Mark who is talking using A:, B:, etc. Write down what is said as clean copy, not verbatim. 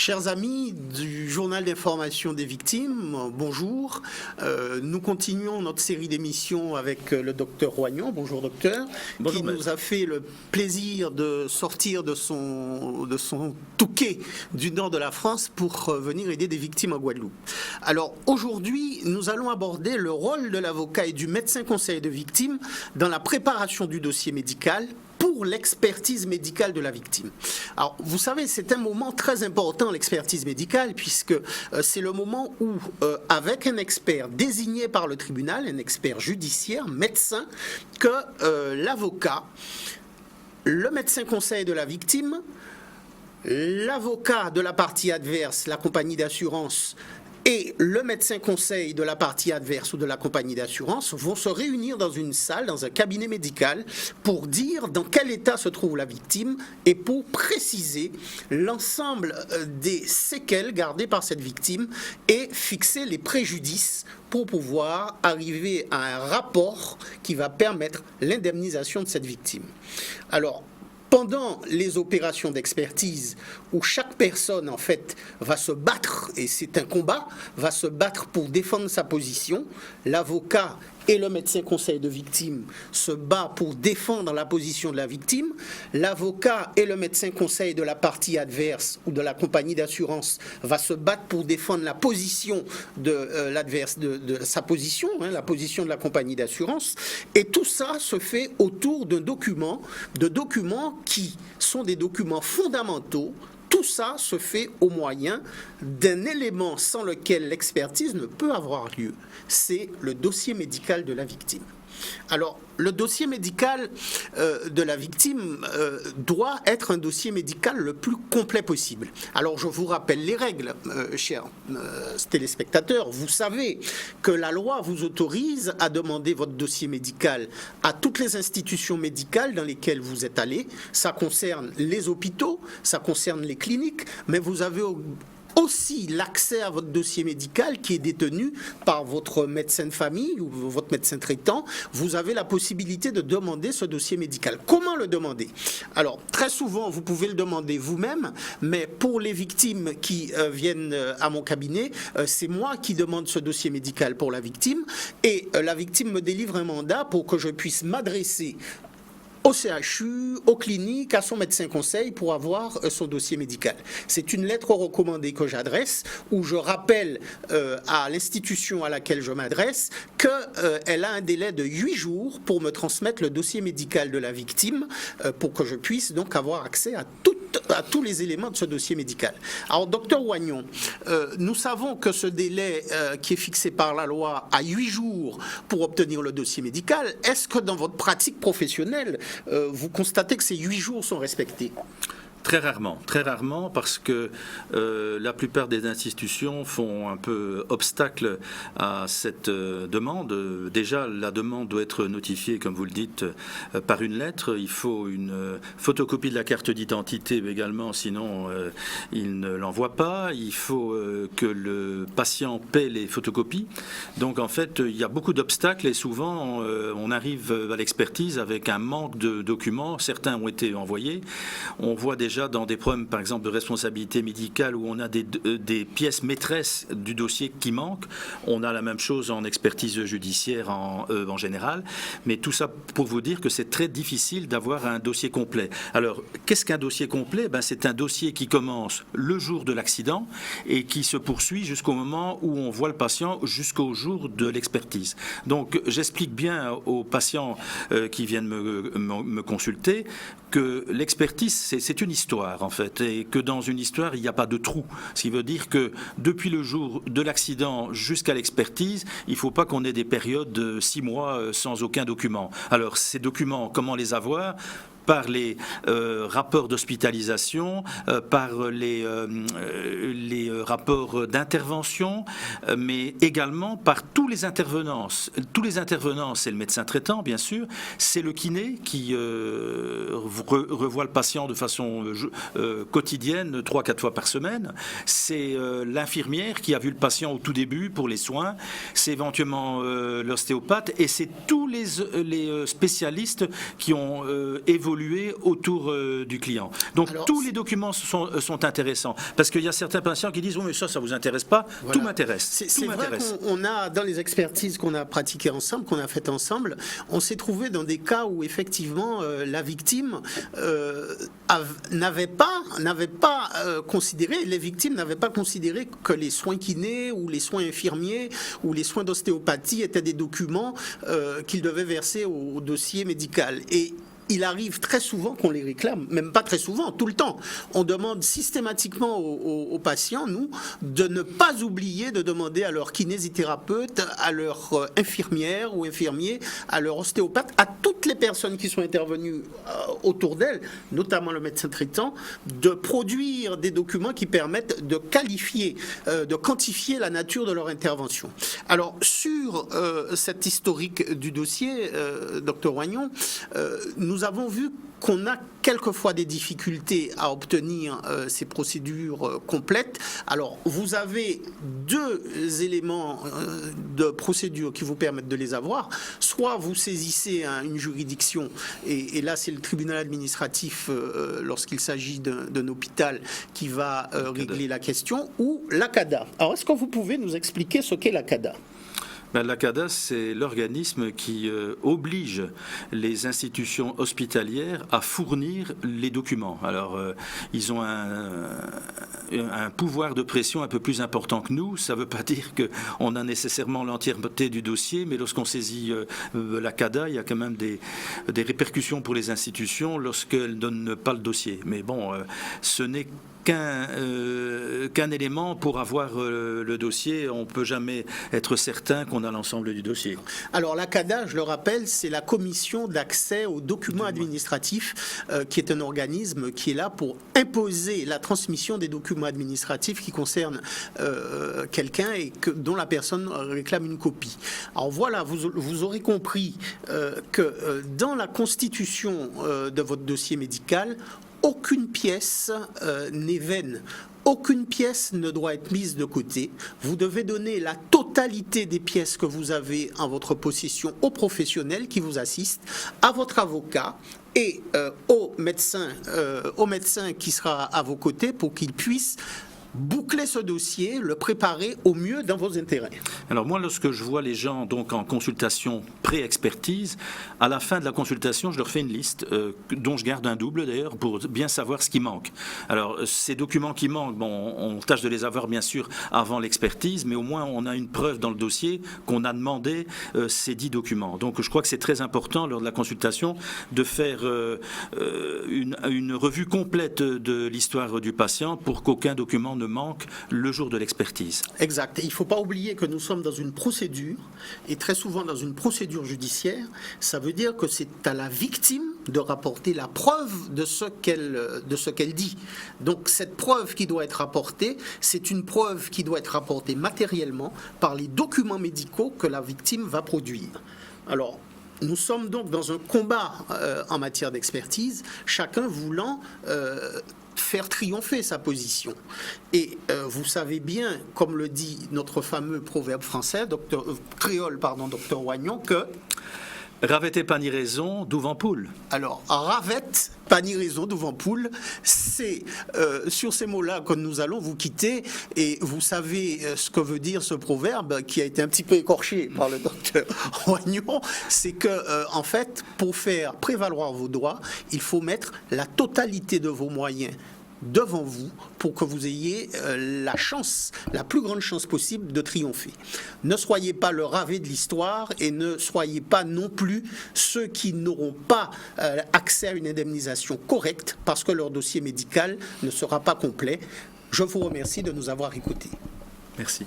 A: Chers amis du journal d'information des victimes, bonjour. Nous continuons notre série d'émissions avec le docteur Roignon. Bonjour docteur.
B: Bonjour,
A: qui nous a fait le plaisir de sortir de son touquet du nord de la France pour venir aider des victimes en Guadeloupe. Alors aujourd'hui, nous allons aborder le rôle de l'avocat et du médecin conseil de victimes dans la préparation du dossier médical pour l'expertise médicale de la victime. Alors, vous savez, c'est un moment très important, l'expertise médicale, puisque c'est le moment où, avec un expert désigné par le tribunal, un expert judiciaire, médecin, que l'avocat, le médecin conseil de la victime, l'avocat de la partie adverse, la compagnie d'assurance, et le médecin conseil de la partie adverse ou de la compagnie d'assurance vont se réunir dans une salle, dans un cabinet médical, pour dire dans quel état se trouve la victime et pour préciser l'ensemble des séquelles gardées par cette victime et fixer les préjudices pour pouvoir arriver à un rapport qui va permettre l'indemnisation de cette victime. Alors, pendant les opérations d'expertise où chaque personne en fait va se battre, et c'est un combat, va se battre pour défendre sa position, l'avocat et le médecin conseil de victime se bat pour défendre la position de la victime, l'avocat et le médecin conseil de la partie adverse ou de la compagnie d'assurance va se battre pour défendre la position de l'adverse, de sa position, la position de la compagnie d'assurance, et tout ça se fait autour de documents qui sont des documents fondamentaux. Tout ça se fait au moyen d'un élément sans lequel l'expertise ne peut avoir lieu. C'est le dossier médical de la victime. Alors, le dossier médical de la victime doit être un dossier médical le plus complet possible. Alors, je vous rappelle les règles, chers téléspectateurs. Vous savez que la loi vous autorise à demander votre dossier médical à toutes les institutions médicales dans lesquelles vous êtes allé. Ça concerne les hôpitaux, ça concerne les cliniques, mais vous avez aussi l'accès à votre dossier médical qui est détenu par votre médecin de famille ou votre médecin traitant. Vous avez la possibilité de demander ce dossier médical. Comment le demander? Alors, très souvent, vous pouvez le demander vous-même, mais pour les victimes qui viennent à mon cabinet, c'est moi qui demande ce dossier médical pour la victime et la victime me délivre un mandat pour que je puisse m'adresser au CHU, aux cliniques, à son médecin conseil pour avoir son dossier médical. C'est une lettre recommandée que j'adresse où je rappelle à l'institution à laquelle je m'adresse qu'elle a un délai de 8 jours pour me transmettre le dossier médical de la victime pour que je puisse donc avoir accès à tous les éléments de ce dossier médical. Alors, docteur Roignon, nous savons que ce délai qui est fixé par la loi a 8 jours pour obtenir le dossier médical. Est-ce que dans votre pratique professionnelle, vous constatez que ces 8 jours sont respectés?
B: Très rarement, parce que la plupart des institutions font un peu obstacle à cette demande. Déjà, la demande doit être notifiée, comme vous le dites, par une lettre. Il faut une photocopie de la carte d'identité également, sinon il ne l'envoie pas. Il faut que le patient paie les photocopies. Donc en fait, il y a beaucoup d'obstacles et souvent on arrive à l'expertise avec un manque de documents. Certains ont été envoyés. On voit déjà dans des problèmes, par exemple, de responsabilité médicale où on a des pièces maîtresses du dossier qui manquent. On a la même chose en expertise judiciaire en général. Mais tout ça pour vous dire que c'est très difficile d'avoir un dossier complet. Alors, qu'est-ce qu'un dossier complet? C'est un dossier qui commence le jour de l'accident et qui se poursuit jusqu'au moment où on voit le patient jusqu'au jour de l'expertise. Donc, j'explique bien aux patients qui viennent me consulter que l'expertise, c'est une histoire en fait, et que dans une histoire, il n'y a pas de trou. Ce qui veut dire que depuis le jour de l'accident jusqu'à l'expertise, il ne faut pas qu'on ait des périodes de 6 mois sans aucun document. Alors, ces documents, comment les avoir ? Par les rapports d'hospitalisation, par les rapports d'intervention, mais également par tous les intervenants. Tous les intervenants, c'est le médecin traitant, bien sûr, c'est le kiné qui revoit le patient de façon quotidienne, 3-4 fois par semaine, c'est l'infirmière qui a vu le patient au tout début pour les soins, c'est éventuellement l'ostéopathe, et c'est tous les spécialistes qui ont évolué évoluer autour du client. Donc
A: Alors,
B: tous les documents sont intéressants, parce qu'il y a certains patients qui disent oui, mais ça vous intéresse pas,
A: voilà.
B: tout m'intéresse.
A: C'est vrai qu'on a, dans les expertises qu'on a pratiquées ensemble, qu'on a faites ensemble, on s'est trouvé dans des cas où effectivement la victime n'avait pas considéré, les victimes n'avaient pas considéré que les soins kinés ou les soins infirmiers ou les soins d'ostéopathie étaient des documents qu'ils devaient verser au dossier médical. Et il arrive très souvent qu'on les réclame, même pas très souvent, tout le temps. On demande systématiquement aux patients, nous, de ne pas oublier de demander à leur kinésithérapeute, à leur infirmière ou infirmier, à leur ostéopathe, à toutes les personnes qui sont intervenues autour d'elles, notamment le médecin traitant, de produire des documents qui permettent de qualifier, de quantifier la nature de leur intervention. Alors, sur cet historique du dossier, Dr Roignon, nous avons vu qu'on a quelquefois des difficultés à obtenir ces procédures complètes. Alors, vous avez deux éléments de procédure qui vous permettent de les avoir. Soit vous saisissez une juridiction, et là c'est le tribunal administratif lorsqu'il s'agit d'un hôpital qui va régler la question, ou l'ACADA. Alors, est-ce que vous pouvez nous expliquer ce qu'est l'ACADA ?
B: L'ACADA, c'est l'organisme qui oblige les institutions hospitalières à fournir les documents. Alors, ils ont un pouvoir de pression un peu plus important que nous. Ça ne veut pas dire qu'on a nécessairement l'entièreté du dossier, mais lorsqu'on saisit l'ACADA, il y a quand même des répercussions pour les institutions lorsqu'elles ne donnent pas le dossier. Mais bon, ce n'est qu'un élément pour avoir le dossier. On ne peut jamais être certain qu'on a l'ensemble du dossier. Alors
A: l'ACADA, je le rappelle, c'est la commission d'accès aux documents administratifs, qui est un organisme qui est là pour imposer la transmission des documents administratifs qui concernent quelqu'un et dont la personne réclame une copie. Alors voilà, vous aurez compris que dans la constitution de votre dossier médical, aucune pièce n'est vaine. Aucune pièce ne doit être mise de côté. Vous devez donner la totalité des pièces que vous avez en votre possession aux professionnels qui vous assistent, à votre avocat et au médecin qui sera à vos côtés pour qu'il puisse boucler ce dossier, le préparer au mieux dans vos intérêts.
B: Alors moi, lorsque je vois les gens donc en consultation pré-expertise, à la fin de la consultation, je leur fais une liste dont je garde un double d'ailleurs pour bien savoir ce qui manque. Alors ces documents qui manquent, bon, on tâche de les avoir bien sûr avant l'expertise, mais au moins on a une preuve dans le dossier qu'on a demandé ces 10 documents. Donc je crois que c'est très important lors de la consultation de faire une revue complète de l'histoire du patient pour qu'aucun document ne manque le jour de l'expertise.
A: Exact. Et il ne faut pas oublier que nous sommes dans une procédure, et très souvent dans une procédure judiciaire. Ça veut dire que c'est à la victime de rapporter la preuve de ce qu'elle dit. Donc cette preuve qui doit être rapportée, c'est une preuve qui doit être rapportée matériellement par les documents médicaux que la victime va produire. Alors, nous sommes donc dans un combat en matière d'expertise, chacun voulant faire triompher sa position. Et vous savez bien, comme le dit notre fameux proverbe français, créole, Dr Roignon, que
B: Ravet et pas ni raison, d'ouvant poule.
A: Alors, ravet, pas ni raison, d'ouvant poule, c'est sur ces mots-là que nous allons vous quitter. Et vous savez ce que veut dire ce proverbe qui a été un petit peu écorché par le docteur Roignon, c'est que, en fait, pour faire prévaloir vos droits, il faut mettre la totalité de vos moyens devant vous pour que vous ayez la chance, la plus grande chance possible de triompher. Ne soyez pas le ravet de l'histoire et ne soyez pas non plus ceux qui n'auront pas accès à une indemnisation correcte parce que leur dossier médical ne sera pas complet. Je vous remercie de nous avoir écoutés.
B: Merci.